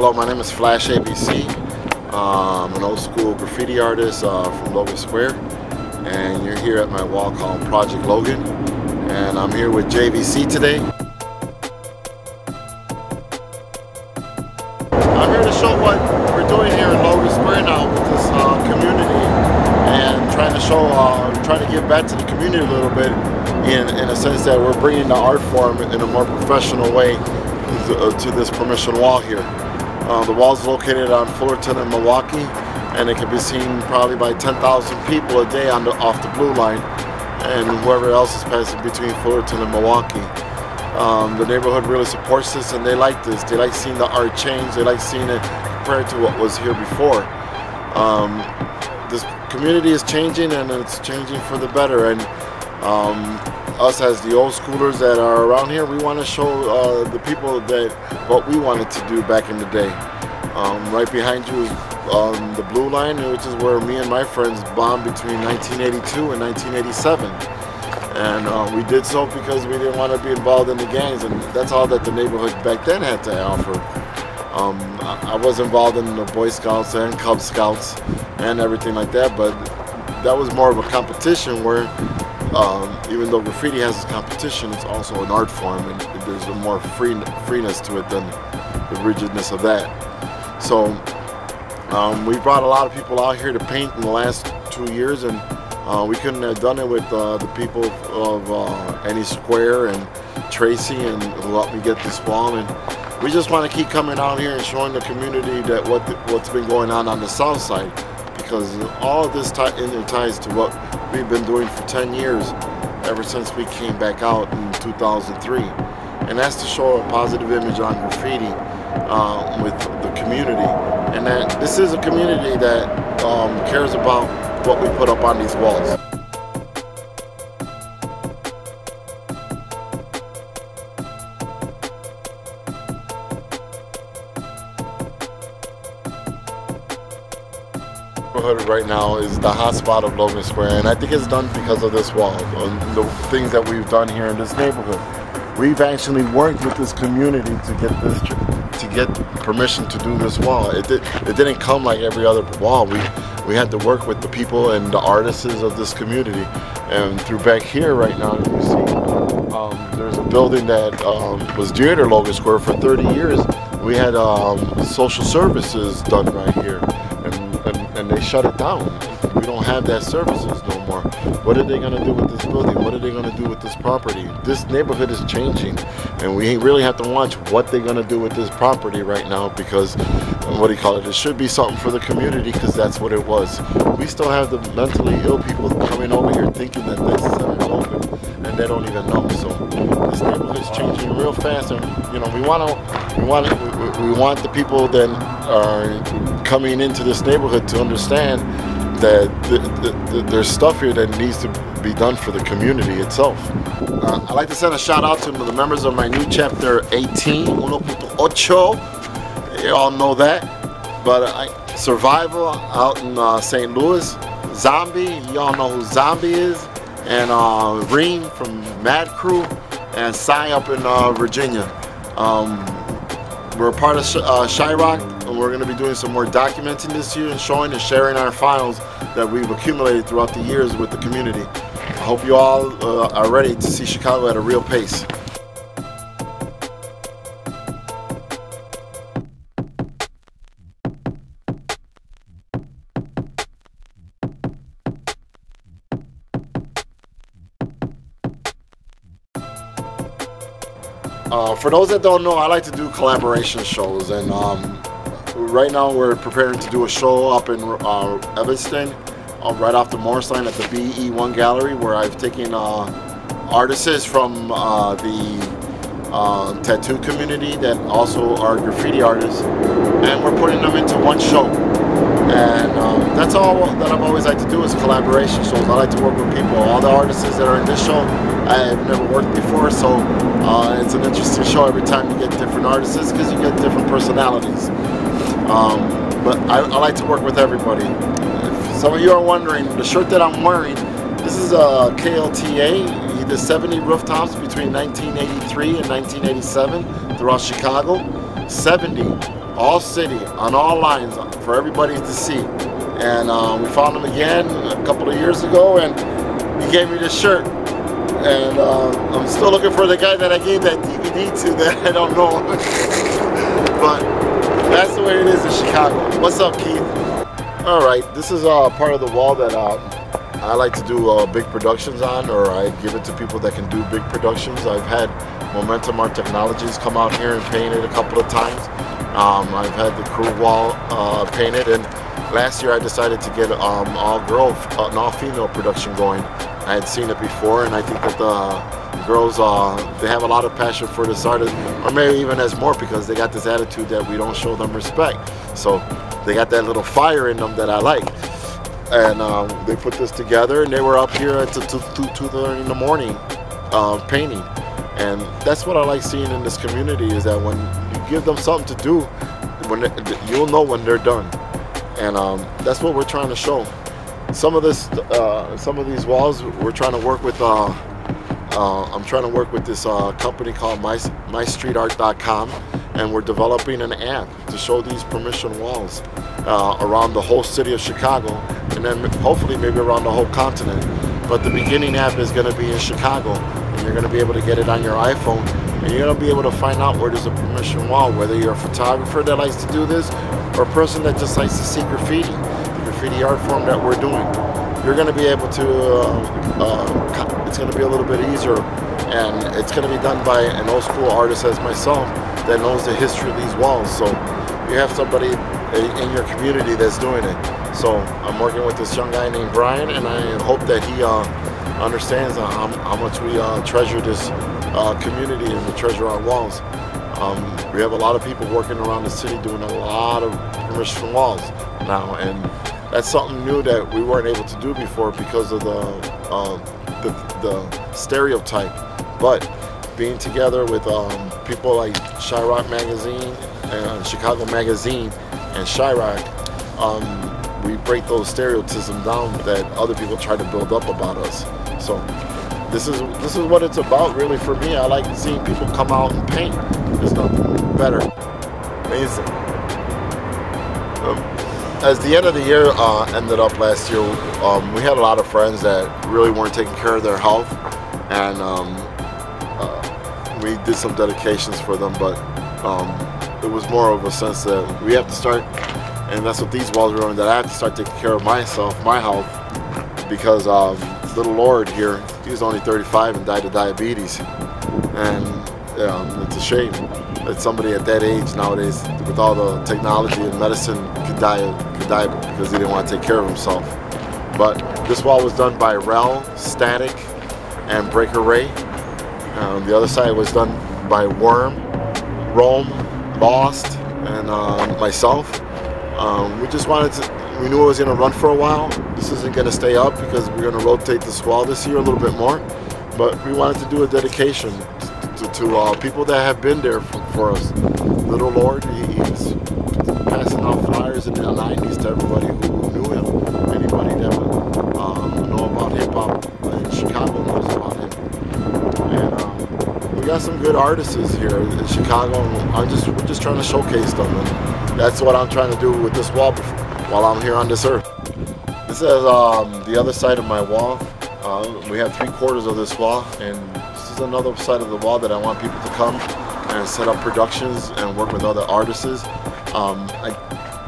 Hello, my name is Flash ABC. I'm an old school graffiti artist from Logan Square, and you're here at my wall called Project Logan, and I'm here with JVC today. I'm here to show what we're doing here in Logan Square now with this community, and trying to give back to the community a little bit in a sense that we're bringing the art form in a more professional way to this permission wall here. The wall is located on Fullerton and Milwaukee, and it can be seen probably by 10,000 people a day off the blue line, and whoever else is passing between Fullerton and Milwaukee. The neighborhood really supports this, and they like this. They like seeing the art change. They like seeing it compared to what was here before. This community is changing, and it's changing for the better. And us as the old schoolers that are around here, we want to show the people that what we wanted to do back in the day. Right behind you is the blue line, which is where me and my friends bombed between 1982 and 1987. And we did so because we didn't want to be involved in the gangs, and that's all that the neighborhood back then had to offer. I was involved in the Boy Scouts and Cub Scouts and everything like that, but that was more of a competition where even though graffiti has its competition, it's also an art form, and there's a more freeness to it than the rigidness of that. So we brought a lot of people out here to paint in the last 2 years, and we couldn't have done it with the people of Any Square and Tracy, and who helped me get this wall. And we just want to keep coming out here and showing the community that what's been going on the south side, because all of this ties to what we've been doing for 10 years, ever since we came back out in 2003. And that's to show a positive image on graffiti with the community. And that this is a community that cares about what we put up on these walls. Right now is the hot spot of Logan Square, and I think it's done because of this wall, the things that we've done here in this neighborhood. We've actually worked with this community to get permission to do this wall. It didn't come like every other wall. We had to work with the people and the artists of this community. And through back here right now, you see there's a building that was dear to Logan Square for 30 years. We had social services done right here, and they shut it down. We don't have that services no more. What are they going to do with this building? What are they going to do with this property? This neighborhood is changing, and we really have to watch what they're going to do with this property right now, because it should be something for the community, because that's what it was. We still have the mentally ill people coming over here thinking that this center is open, and they don't even know. So this neighborhood is changing real fast, and we want the people that are coming into this neighborhood to understand that there's stuff here that needs to be done for the community itself. I'd like to send a shout out to the members of my new chapter 18, 1.8. You all know that. But Survival out in St. Louis, Zombie, y'all know who Zombie is, and Reem from Mad Crew, and Cy up in Virginia. We're a part of Shyrock, and we're going to be doing some more documenting this year and showing and sharing our files that we've accumulated throughout the years with the community. I hope you all are ready to see Chicago at a real pace. For those that don't know, I like to do collaboration shows, and right now we're preparing to do a show up in Evanston, right off the Morris line at the BE1 Gallery, where I've taken artists from the tattoo community that also are graffiti artists, and we're putting them into one show. And that's all that I've always liked to do, is collaboration shows. I like to work with people. All the artists that are in this show, I've never worked before, so it's an interesting show every time you get different artists, because you get different personalities. But I like to work with everybody. If some of you are wondering, the shirt that I'm wearing, this is a KLTA. He did 70 rooftops between 1983 and 1987 throughout Chicago. 70. all city, on all lines, for everybody to see. And we found him again a couple of years ago, and he gave me this shirt. And I'm still looking for the guy that I gave that DVD to that I don't know. But that's the way it is in Chicago. What's up, Keith? All right, this is part of the wall that I like to do big productions on, or I give it to people that can do big productions. I've had Momentum Art Technologies come out here and paint it a couple of times. I've had the crew wall painted, and last year I decided to get an all-female production going. I had seen it before, and I think that the girls, they have a lot of passion for this art, or maybe even as more, because they got this attitude that we don't show them respect. So they got that little fire in them that I like. And they put this together, and they were up here at 2:30 in the morning painting. And that's what I like seeing in this community, is that when you give them something to do, you'll know when they're done. And that's what we're trying to show. Some of these walls, we're trying to work with. I'm trying to work with this company called MyStreetArt.com, and we're developing an app to show these permission walls around the whole city of Chicago, and then hopefully maybe around the whole continent. But the beginning app is going to be in Chicago, and you're going to be able to get it on your iPhone, and you're going to be able to find out where there's a permission wall, whether you're a photographer that likes to do this, or a person that just likes to see graffiti, the graffiti art form that we're doing. You're going to be able to, it's going to be a little bit easier, and it's going to be done by an old school artist as myself that knows the history of these walls. So you have somebody in your community that's doing it. So I'm working with this young guy named Brian, and I hope that he understands how much we treasure this community and we treasure our walls. We have a lot of people working around the city doing a lot of permission walls now, and that's something new that we weren't able to do before because of the stereotype. But being together with people like Chirac Magazine and Chicago Magazine and Chirac, we break those stereotypes down that other people try to build up about us. So this is what it's about, really, for me. I like seeing people come out and paint. There's nothing better. Amazing. As the end of the year ended up last year, we had a lot of friends that really weren't taking care of their health, and we did some dedications for them, but it was more of a sense that we have to start, and that's what these walls are doing, that I have to start taking care of myself, my health, because little Lord here, he was only 35 and died of diabetes, and it's a shame that somebody at that age nowadays, with all the technology and medicine, could die because he didn't want to take care of himself. But this wall was done by Rel, Static, and Breaker Ray. The other side was done by Worm, Rome, Lost, and myself. We just wanted to, we knew it was going to run for a while. This isn't going to stay up because we're going to rotate this wall this year a little bit more. But we wanted to do a dedication to people that have been there for us. Little Lord, he's passing out flyers in the 90s to everybody who knew him. Anybody that would know about hip-hop in Chicago knows about him. And we got some good artists here in Chicago. We're just trying to showcase them. And that's what I'm trying to do with this wall while I'm here on this earth. This is the other side of my wall. We have 3/4 of this wall, and this is another side of the wall that I want people to come and set up productions and work with other artists. I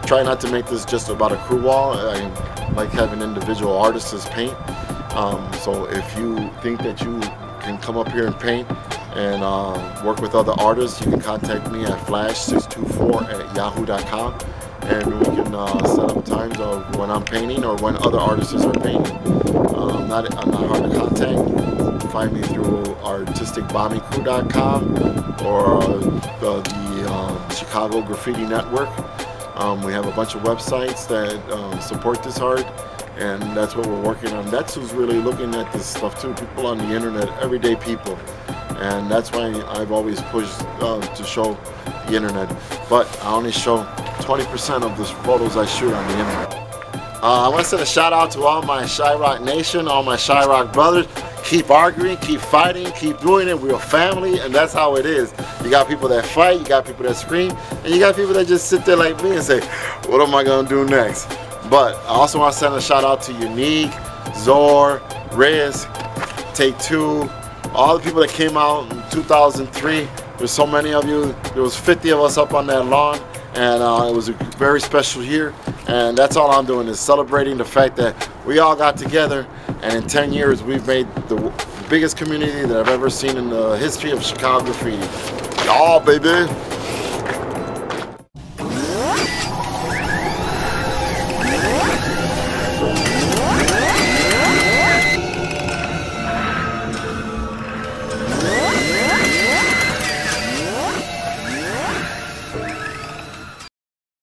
try not to make this just about a crew wall. I like having individual artists paint. So if you think that you can come up here and paint and work with other artists, you can contact me at flash624@yahoo.com, and we can set up times of when I'm painting or when other artists are painting. I'm not hard to contact. Find me through artisticbombingcrew.com or the Chicago Graffiti Network. We have a bunch of websites that support this art, and that's what we're working on. That's who's really looking at this stuff too, people on the internet, everyday people. And that's why I've always pushed to show the internet. But I only show 20% of the photos I shoot on the internet. I want to send a shout out to all my Chirac Nation, all my Chirac brothers. keep arguing, keep fighting, keep doing it. We're a family, and that's how it is. You got people that fight, you got people that scream, and you got people that just sit there like me and say, what am I gonna do next? But I also want to send a shout out to Unique, Zor, Riz, Take Two, all the people that came out in 2003. There's so many of you. There was 50 of us up on that lawn, and it was a very special year. And that's all I'm doing is celebrating the fact that we all got together, and in 10 years we've made the biggest community that I've ever seen in the history of Chicago graffiti. Y'all, baby.